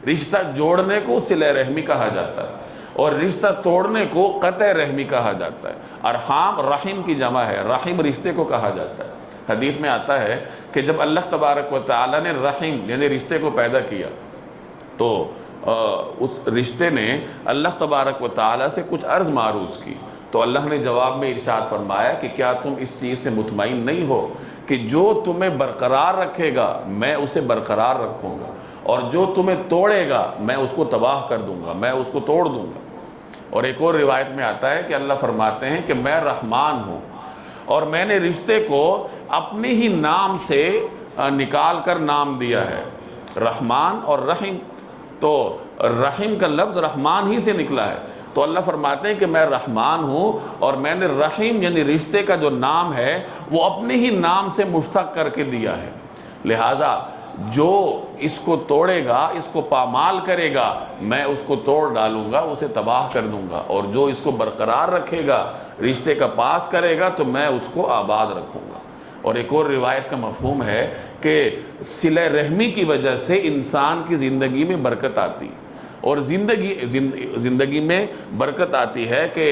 رشتہ جوڑنے کو صلہ رحمی کہا جاتا ہے اور رشتہ توڑنے کو قطع رحمی کہا جاتا ہے۔ ارحام رحم کی جمع ہے، رحم رشتے کو کہا جاتا ہے۔ حدیث میں آتا ہے کہ جب اللہ تبارک و تعالیٰ نے رحم یعنی رشتے کو پیدا کیا تو اس رشتے نے اللہ تبارک و تعالیٰ سے کچھ عرض معروض کی، تو اللہ نے جواب میں ارشاد فرمایا کہ کیا تم اس چیز سے مطمئن نہیں ہو کہ جو تمہیں برقرار رکھے گا میں اسے برقرار رکھوں گا، اور جو تمہیں توڑے گا میں اس کو تباہ کر دوں گا، میں اس کو توڑ دوں گا۔ اور ایک اور روایت میں آتا ہے کہ اللہ فرماتے ہیں کہ میں رحمان ہوں اور میں نے رشتے کو اپنے ہی نام سے نکال کر نام دیا ہے، رحمان اور رحیم، تو رحیم کا لفظ رحمان ہی سے نکلا ہے۔ تو اللہ فرماتے ہیں کہ میں رحمان ہوں اور میں نے رحیم یعنی رشتے کا جو نام ہے وہ اپنے ہی نام سے مشتق کر کے دیا ہے، لہٰذا جو اس کو توڑے گا، اس کو پامال کرے گا، میں اس کو توڑ ڈالوں گا، اسے تباہ کر دوں گا، اور جو اس کو برقرار رکھے گا، رشتے کا پاس کرے گا تو میں اس کو آباد رکھوں گا۔ اور ایک اور روایت کا مفہوم ہے کہ صلہ رحمی کی وجہ سے انسان کی زندگی میں برکت آتی ہے، اور زندگی میں برکت آتی ہے کہ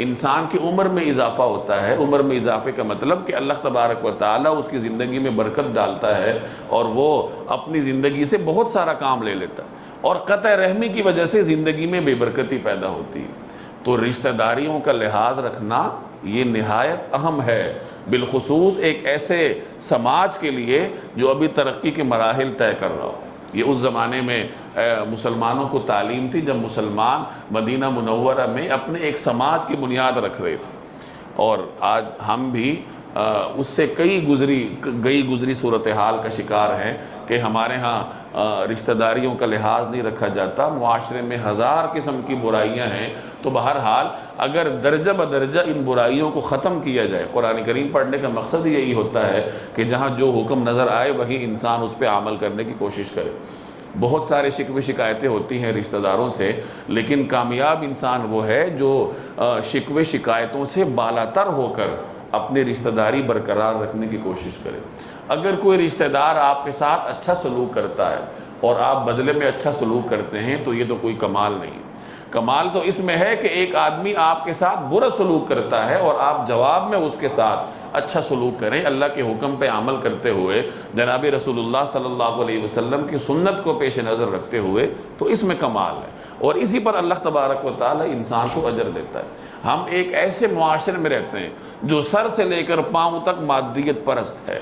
انسان کی عمر میں اضافہ ہوتا ہے۔ عمر میں اضافے کا مطلب کہ اللہ تبارک و تعالیٰ اس کی زندگی میں برکت ڈالتا ہے اور وہ اپنی زندگی سے بہت سارا کام لے لیتا ہے، اور قطع رحمی کی وجہ سے زندگی میں بے برکتی پیدا ہوتی ہے۔ تو رشتہ داریوں کا لحاظ رکھنا یہ نہایت اہم ہے، بالخصوص ایک ایسے سماج کے لیے جو ابھی ترقی کے مراحل طے کر رہا ہو۔ یہ اس زمانے میں مسلمانوں کو تعلیم تھی جب مسلمان مدینہ منورہ میں اپنے ایک سماج کی بنیاد رکھ رہے تھے، اور آج ہم بھی اس سے گئی گزری صورتحال کا شکار ہیں کہ ہمارے ہاں رشتہ داریوں کا لحاظ نہیں رکھا جاتا، معاشرے میں ہزار قسم کی برائیاں ہیں۔ تو بہرحال اگر درجہ بدرجہ ان برائیوں کو ختم کیا جائے، قرآن کریم پڑھنے کا مقصد یہی ہوتا ہے کہ جہاں جو حکم نظر آئے وہی انسان اس پہ عمل کرنے کی کوشش کرے۔ بہت سارے شکوے شکایتیں ہوتی ہیں رشتہ داروں سے، لیکن کامیاب انسان وہ ہے جو شکوے شکایتوں سے بالاتر ہو کر اپنی رشتہ داری برقرار رکھنے کی کوشش کرے۔ اگر کوئی رشتہ دار آپ کے ساتھ اچھا سلوک کرتا ہے اور آپ بدلے میں اچھا سلوک کرتے ہیں تو یہ تو کوئی کمال نہیں۔ کمال تو اس میں ہے کہ ایک آدمی آپ کے ساتھ برا سلوک کرتا ہے اور آپ جواب میں اس کے ساتھ اچھا سلوک کریں، اللہ کے حکم پہ عمل کرتے ہوئے، جناب رسول اللہ صلی اللہ علیہ وسلم کی سنت کو پیش نظر رکھتے ہوئے، تو اس میں کمال ہے، اور اسی پر اللہ تبارک و تعالی انسان کو اجر دیتا ہے۔ ہم ایک ایسے معاشرے میں رہتے ہیں جو سر سے لے کر پاؤں تک مادیت پرست ہے،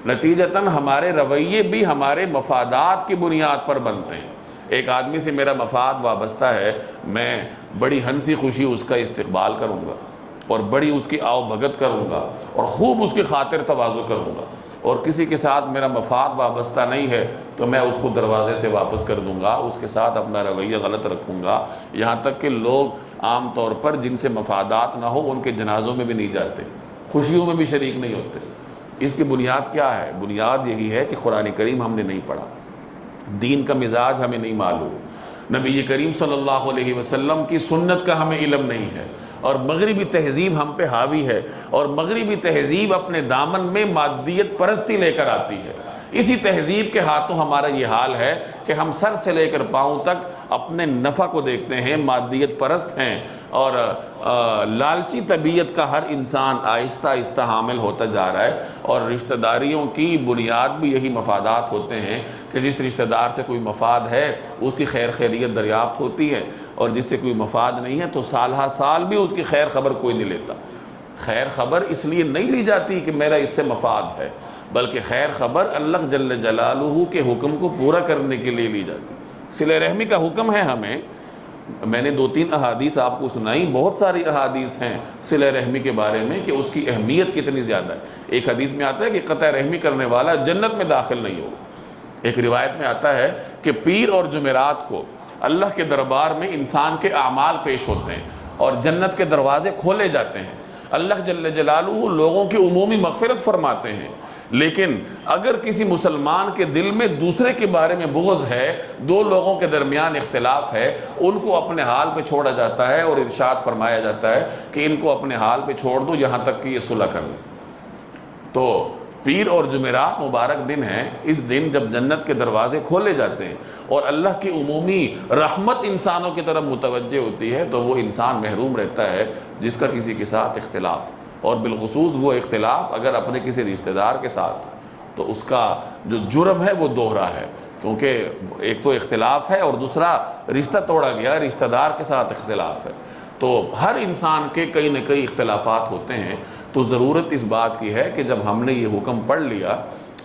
نتیجتاً ہمارے رویے بھی ہمارے مفادات کی بنیاد پر بنتے ہیں۔ ایک آدمی سے میرا مفاد وابستہ ہے، میں بڑی ہنسی خوشی اس کا استقبال کروں گا اور بڑی اس کی آؤ بھگت کروں گا اور خوب اس کی خاطر تواضع کروں گا، اور کسی کے ساتھ میرا مفاد وابستہ نہیں ہے تو میں اس کو دروازے سے واپس کر دوں گا، اس کے ساتھ اپنا رویہ غلط رکھوں گا، یہاں تک کہ لوگ عام طور پر جن سے مفادات نہ ہو ان کے جنازوں میں بھی نہیں جاتے، خوشیوں میں بھی شریک نہیں ہوتے۔ اس کی بنیاد کیا ہے؟ بنیاد یہی ہے کہ قرآن کریم ہم نے نہیں پڑھا، دین کا مزاج ہمیں نہیں معلوم، نبی کریم صلی اللہ علیہ وسلم کی سنت کا ہمیں علم نہیں ہے، اور مغربی تہذیب ہم پہ حاوی ہے، اور مغربی تہذیب اپنے دامن میں مادیت پرستی لے کر آتی ہے۔ اسی تہذیب کے ہاتھوں ہمارا یہ حال ہے کہ ہم سر سے لے کر پاؤں تک اپنے نفع کو دیکھتے ہیں، مادیت پرست ہیں، اور لالچی طبیعت کا ہر انسان آہستہ آہستہ حامل ہوتا جا رہا ہے، اور رشتہ داریوں کی بنیاد بھی یہی مفادات ہوتے ہیں کہ جس رشتہ دار سے کوئی مفاد ہے اس کی خیر خیریت دریافت ہوتی ہے، اور جس سے کوئی مفاد نہیں ہے تو سال ہر سال بھی اس کی خیر خبر کوئی نہیں لیتا۔ خیر خبر اس لیے نہیں لی جاتی کہ میرا اس سے مفاد ہے، بلکہ خیر خبر اللہ جل جلالہ کے حکم کو پورا کرنے کے لیے لی جاتی۔ صلہ رحمی کا حکم ہے ہمیں، میں نے 2-3 احادیث آپ کو سنائی، بہت ساری احادیث ہیں صلہ رحمی کے بارے میں کہ اس کی اہمیت کتنی زیادہ ہے۔ ایک حدیث میں آتا ہے کہ قطع رحمی کرنے والا جنت میں داخل نہیں ہوگا۔ ایک روایت میں آتا ہے کہ پیر اور جمعرات کو اللہ کے دربار میں انسان کے اعمال پیش ہوتے ہیں اور جنت کے دروازے کھولے جاتے ہیں، اللہ جل جلالہ لوگوں کی عمومی مغفرت فرماتے ہیں، لیکن اگر کسی مسلمان کے دل میں دوسرے کے بارے میں بغض ہے، دو لوگوں کے درمیان اختلاف ہے، ان کو اپنے حال پہ چھوڑا جاتا ہے اور ارشاد فرمایا جاتا ہے کہ ان کو اپنے حال پہ چھوڑ دو یہاں تک کہ یہ صلح کر لیں۔ تو پیر اور جمعرات مبارک دن ہیں، اس دن جب جنت کے دروازے کھولے جاتے ہیں اور اللہ کی عمومی رحمت انسانوں کی طرف متوجہ ہوتی ہے، تو وہ انسان محروم رہتا ہے جس کا کسی کے ساتھ اختلاف، اور بالخصوص وہ اختلاف اگر اپنے کسی رشتہ دار کے ساتھ، تو اس کا جو جرم ہے وہ دوہرا ہے، کیونکہ ایک تو اختلاف ہے اور دوسرا رشتہ توڑا گیا، رشتہ دار کے ساتھ اختلاف ہے۔ تو ہر انسان کے کئی نہ کئی اختلافات ہوتے ہیں، تو ضرورت اس بات کی ہے کہ جب ہم نے یہ حکم پڑھ لیا،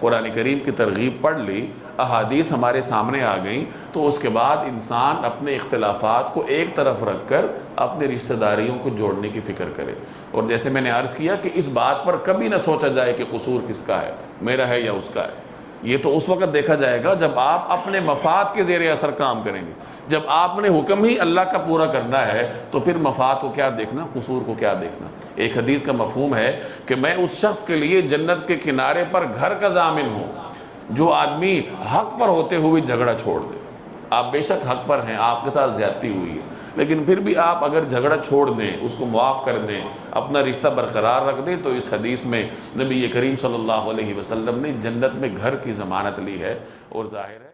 قرآن کریم کی ترغیب پڑھ لی، احادیث ہمارے سامنے آ گئیں، تو اس کے بعد انسان اپنے اختلافات کو ایک طرف رکھ کر اپنے رشتہ داریوں کو جوڑنے کی فکر کرے۔ اور جیسے میں نے عرض کیا کہ اس بات پر کبھی نہ سوچا جائے کہ قصور کس کا ہے، میرا ہے یا اس کا ہے۔ یہ تو اس وقت دیکھا جائے گا جب آپ اپنے مفاد کے زیر اثر کام کریں گے۔ جب آپ نے حکم ہی اللہ کا پورا کرنا ہے تو پھر مفاد کو کیا دیکھنا، قصور کو کیا دیکھنا۔ ایک حدیث کا مفہوم ہے کہ میں اس شخص کے لیے جنت کے کنارے پر گھر کا ضامن ہوں جو آدمی حق پر ہوتے ہوئے جھگڑا چھوڑ دے۔ آپ بے شک حق پر ہیں، آپ کے ساتھ زیادتی ہوئی ہے، لیکن پھر بھی آپ اگر جھگڑا چھوڑ دیں، اس کو معاف کر دیں، اپنا رشتہ برقرار رکھ دیں، تو اس حدیث میں نبی کریم صلی اللہ علیہ وسلم نے جنت میں گھر کی ضمانت لی ہے، اور ظاہر ہے